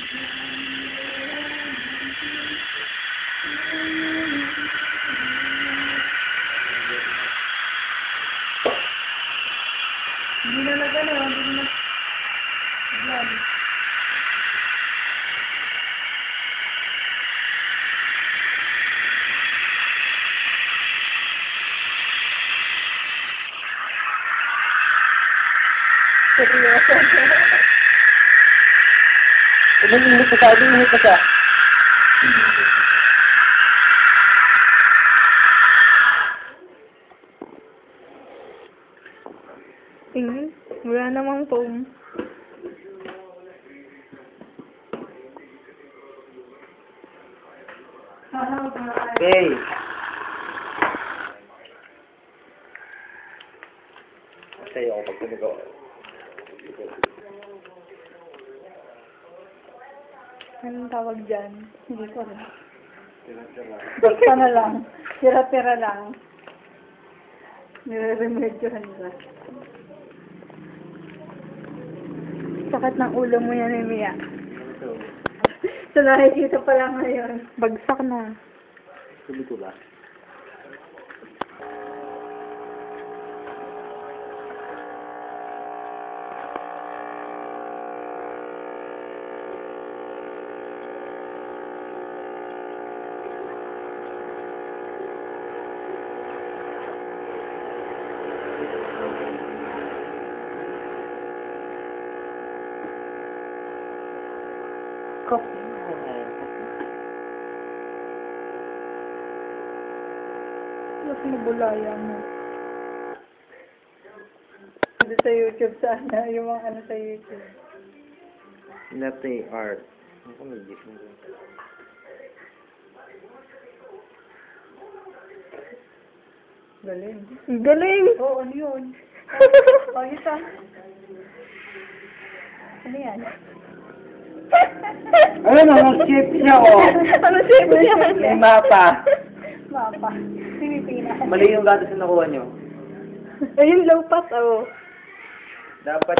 Hindi na nagano, hindi na vlog. Seryoso. Umiinit ka sa, umiinit ka sa. Tingin, wala namang foam. Okay. Sa'yo ako pag tumigaw. Anong tawag dyan? Hindi ko rin. Basta na lang. Tira-tira lang. Nire-remedyohan nila. Sakit ng ulo mo yan, Mia. So, nakikita pa lang ngayon. Bagsak na. Tuloy ko ba? Coffee. Mas mabulaya mo. Ano sa YouTube sana? Yung mga ano sa YouTube. Latte art. Ako nag-gising ko. Galing. Galing! Oo, ano yun? Bakit ah? Ano yan? Ayun, ang shape niya, oh. Ano shape niya? May mapa. Mapa. Pilipinas. Mali yung gatas na nakuha niyo. Ayun, low pass, oh. Dapat